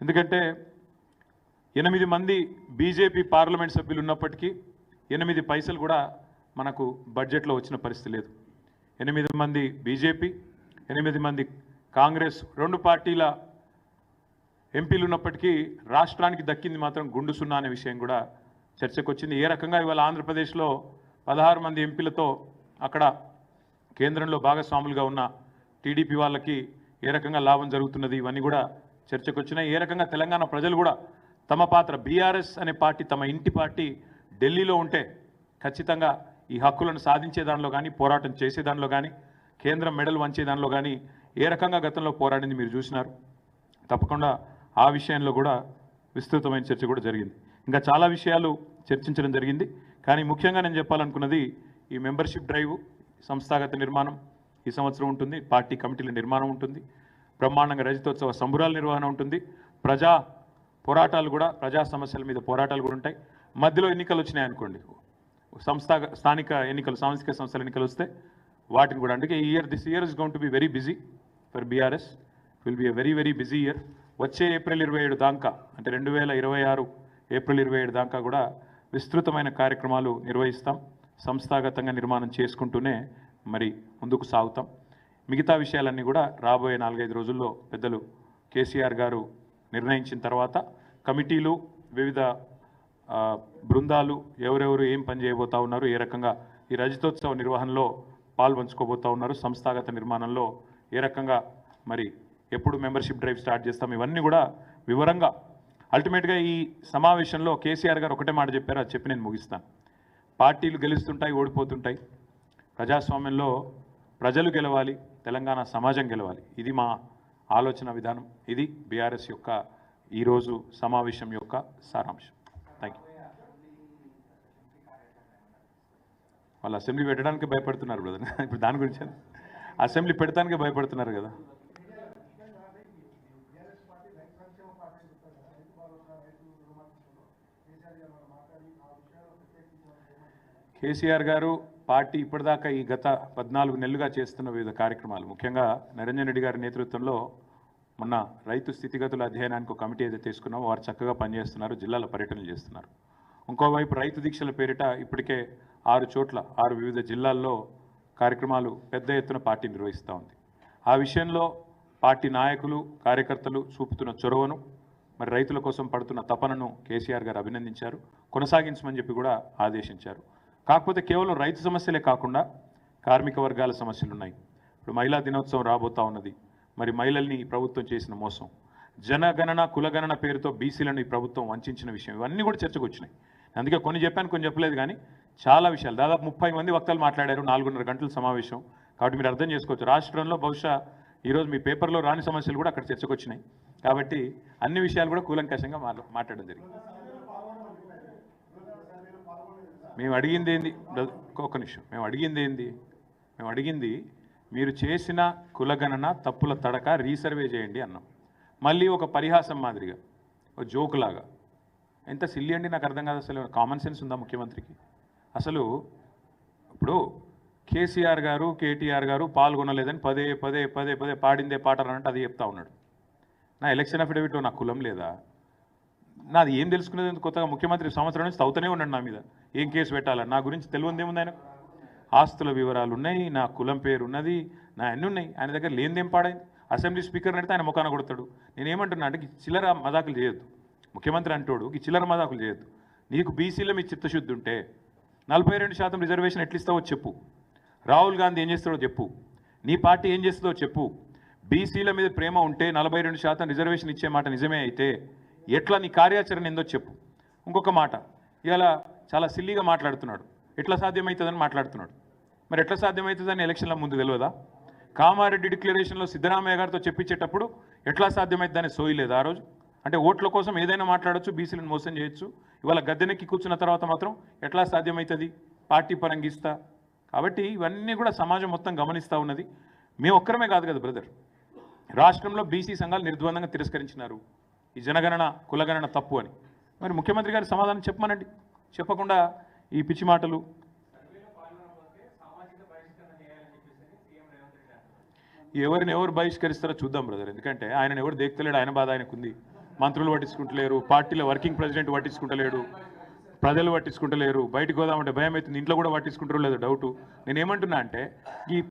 ఎందుకంటే 8 మంది BJP parliament సభ్యులు ఉన్నప్పటికీ 8 పైసలు కూడా మనకు బడ్జెట్లో వచ్చిన పరిస్థితి లేదు. 8 మంది బీజేపీ, 8 మంది కాంగ్రెస్, 2 పార్టీల ఎంపీలు ఉన్నప్పటికీ రాష్ట్రానికి దక్కింది మాత్రం గుండు సున్నా అనే విషయం కూడా చర్చకు వచ్చింది. ఏ రకంగా ఇవాళ ఆంధ్రప్రదేశ్లో 16 మంది ఎంపీలతో అక్కడ కేంద్రంలో భాగస్వాములుగా ఉన్న టీడీపీ వాళ్ళకి ఏ రకంగా లాభం జరుగుతున్నది, ఇవన్నీ కూడా చర్చకు వచ్చినాయి. ఏ రకంగా తెలంగాణ ప్రజలు కూడా తమ పాత్ర, బీఆర్ఎస్ అనే పార్టీ తమ ఇంటి పార్టీ ఢిల్లీలో ఉంటే ఖచ్చితంగా ఈ హక్కులను సాధించే దానిలో కానీ, పోరాటం చేసే దానిలో కానీ, కేంద్రం మెడల్ వంచే దానిలో కానీ ఏ రకంగా గతంలో పోరాడింది మీరు చూసినారు. తప్పకుండా ఆ విషయంలో కూడా విస్తృతమైన చర్చ కూడా జరిగింది. ఇంకా చాలా విషయాలు చర్చించడం జరిగింది. కానీ ముఖ్యంగా నేను చెప్పాలనుకున్నది ఈ మెంబర్షిప్ డ్రైవ్, సంస్థాగత నిర్మాణం ఈ సంవత్సరం ఉంటుంది, పార్టీ కమిటీల నిర్మాణం ఉంటుంది, బ్రహ్మాండంగా రజతోత్సవ సంబురాల నిర్వహణ ఉంటుంది, ప్రజా పోరాటాలు కూడా, ప్రజా సమస్యల మీద పోరాటాలు కూడా ఉంటాయి. మధ్యలో ఎన్నికలు వచ్చినాయి అనుకోండి, స్థానిక ఎన్నికలు, సాంస్థిక సంస్థల ఎన్నికలు వస్తే వాటిని కూడా, అందుకే this year is going to be very busy for BRS. Will be a very very busy year. వచ్చే ఏప్రిల్ 27 దాకా, అంటే 2026 ఏప్రిల్ 27 దాకా కూడా విస్తృతమైన కార్యక్రమాలు నిర్వహిస్తాం. సంస్థాగతంగా నిర్మాణం చేసుకుంటూనే మరి ముందుకు సాగుతాం. మిగతా విషయాలన్నీ కూడా రాబోయే 4-5 రోజుల్లో పెద్దలు కేసీఆర్ గారు నిర్ణయించిన తర్వాత కమిటీలు, వివిధ బృందాలు ఎవరెవరు ఏం పని చేయబోతా ఉన్నారు, ఏ రకంగా ఈ రజతోత్సవ నిర్వహణలో పాల్పంచుకోబోతా ఉన్నారు, సంస్థాగత నిర్మాణంలో ఏ రకంగా మరి ఎప్పుడు మెంబర్షిప్ డ్రైవ్ స్టార్ట్ చేస్తాం, ఇవన్నీ కూడా వివరంగా. అల్టిమేట్గా ఈ సమావేశంలో కేసీఆర్ గారు ఒకటే మాట చెప్పారు, అది చెప్పి నేను ముగిస్తాను. పార్టీలు గెలుస్తుంటాయి, ఓడిపోతుంటాయి. ప్రజాస్వామ్యంలో ప్రజలు గెలవాలి, తెలంగాణ సమాజం గెలవాలి. ఇది మా ఆలోచన విధానం. ఇది బీఆర్ఎస్ యొక్క ఈరోజు సమావేశం యొక్క సారాంశం. Thank you. వాళ్ళు అసెంబ్లీ పెట్టడానికి భయపడుతున్నారు బ్రదర్. ఇప్పుడు దాని గురించి అసెంబ్లీ పెడతానికి భయపడుతున్నారు కదా. కేసీఆర్ గారు పార్టీ ఇప్పటిదాకా ఈ గత 14 నెలలుగా చేస్తున్న వివిధ కార్యక్రమాలు, ముఖ్యంగా నిరంజన్ రెడ్డి గారి నేతృత్వంలో మొన్న రైతు స్థితిగతుల అధ్యయనానికి ఒక కమిటీ ఏదైతే తీసుకున్నామో వారు చక్కగా పనిచేస్తున్నారు, జిల్లాల పర్యటనలు చేస్తున్నారు. ఇంకోవైపు రైతు దీక్షల పేరిట ఇప్పటికే 6 చోట్ల 6 వివిధ జిల్లాల్లో కార్యక్రమాలు పెద్ద ఎత్తున పార్టీ నిర్వహిస్తూ ఉంది. ఆ విషయంలో పార్టీ నాయకులు, కార్యకర్తలు చూపుతున్న చొరవను, మరి రైతుల కోసం పడుతున్న తపనను కేసీఆర్ గారు అభినందించారు, కొనసాగించమని చెప్పి కూడా ఆదేశించారు. కాకపోతే కేవలం రైతు సమస్యలే కాకుండా కార్మిక వర్గాల సమస్యలు ఉన్నాయి. ఇప్పుడు మహిళా దినోత్సవం రాబోతా ఉన్నది. మరి మహిళల్ని ఈ ప్రభుత్వం చేసిన మోసం, జనగణన కులగణన పేరుతో బీసీలను ఈ ప్రభుత్వం వంచిన విషయం, ఇవన్నీ కూడా చర్చకు వచ్చినాయి. అందుకే కొన్ని చెప్పాను, కొన్ని చెప్పలేదు. కానీ చాలా విషయాలు, దాదాపు 30 మంది వక్తలు మాట్లాడారు, 4.5 గంటల సమావేశం. కాబట్టి మీరు అర్థం చేసుకోవచ్చు, రాష్ట్రంలో బహుశా ఈరోజు మీ పేపర్లో రాని సమస్యలు కూడా అక్కడ చర్చకు వచ్చినాయి. కాబట్టి అన్ని విషయాలు కూడా కూలంకషంగా మాట్లాడడం జరిగింది. మేము అడిగింది ఏంది, ఒక్క నిమిషం, మేము అడిగింది మీరు చేసిన కులగణన తప్పుల తడక రీసర్వే చేయండి అన్నాం. మళ్ళీ ఒక పరిహాసం మాదిరిగా, ఒక జోకులాగా, ఎంత సిల్లి అండి, నాకు అర్థం కాదు. అసలు కామన్ సెన్స్ ఉందా ముఖ్యమంత్రికి? అసలు ఇప్పుడు కేసీఆర్ గారు, కేటీఆర్ గారు పాల్గొనలేదని పదే పదే పదే పదే పాడిందే పాట అన్నట్టు అది చెప్తా ఉన్నాడు. నా ఎలక్షన్ అఫిడవిట్లో నా కులం లేదా? నాది ఏం తెలుసుకునేది? కొత్తగా ముఖ్యమంత్రి సంవత్సరం నుంచి తవ్వుతూనే ఉన్నాడు నా మీద, ఏం కేసు పెట్టాలని. నా గురించి తెలియదేముంది ఆయన? ఆస్తుల వివరాలు ఉన్నాయి, నా కులం పేరు ఉన్నది, నా అన్నీ ఉన్నాయి. ఆయన దగ్గర లేనిదేం పాడైంది? అసెంబ్లీ స్పీకర్ నడితే ఆయన ముఖాన కొడతాడు. నేనేమంటున్నా అంటే చిల్లర మదాకులు చేయొద్దు. ముఖ్యమంత్రి అంటోడు ఈ చిల్లర మదాకులు చేయొద్దు. నీకు బీసీలో మీ చిత్తశుద్ధి ఉంటే 42% రిజర్వేషన్ ఎట్లిస్తావో చెప్పు. రాహుల్ గాంధీ ఏం చేస్తాడో చెప్పు. నీ పార్టీ ఏం చేస్తుందో చెప్పు. బీసీల మీద ప్రేమ ఉంటే 42% రిజర్వేషన్ ఇచ్చే మాట నిజమే అయితే ఎట్లా నీ కార్యాచరణ ఏందో చెప్పు. ఇంకొక మాట, ఇలా చాలా సిల్లీగా మాట్లాడుతున్నాడు, ఎట్లా సాధ్యమవుతుందని మాట్లాడుతున్నాడు. మరి ఎట్లా సాధ్యమవుతుందని ఎలక్షన్ల ముందు తెలియదా? కామారెడ్డి డిక్లరేషన్లో సిద్ధరామయ్య గారితో చెప్పించేటప్పుడు ఎట్లా సాధ్యమవుతుందని సోయలేదు ఆ రోజు. అంటే ఓట్ల కోసం ఏదైనా మాట్లాడచ్చు, బీసీలను మోసం చేయొచ్చు. ఇవాళ గద్దెనెక్కి కూర్చున్న తర్వాత మాత్రం ఎట్లా సాధ్యమవుతుంది? పార్టీ పరంగిస్తా. కాబట్టి ఇవన్నీ కూడా సమాజం మొత్తం గమనిస్తూ ఉన్నది. మేము ఒక్కరమే కాదు కదా బ్రదర్, రాష్ట్రంలో బీసీ సంఘాలు నిర్ద్వందంగా తిరస్కరించినారు ఈ జనగణన కులగణన తప్పు అని. మరి ముఖ్యమంత్రి గారి సమాధానం చెప్పమనండి. చెప్పకుండా ఈ పిచ్చి మాటలు. ఎవరిని ఎవరు బహిష్కరిస్తారో చూద్దాం బ్రదర్. ఎందుకంటే ఆయన ఎవరు దేక్తలేడు, ఆయన బాధ ఆయనకుంది. మంత్రులు పట్టించుకుంటలేరు, పార్టీలో వర్కింగ్ ప్రెసిడెంట్ పట్టించుకుంటలేడు, ప్రజలు పట్టించుకుంటలేరు, బయటకు పోదామంటే భయం అవుతుంది, ఇంట్లో కూడా పట్టించుకుంటారో లేదో డౌటు. నేనేమంటున్నా అంటే ఈ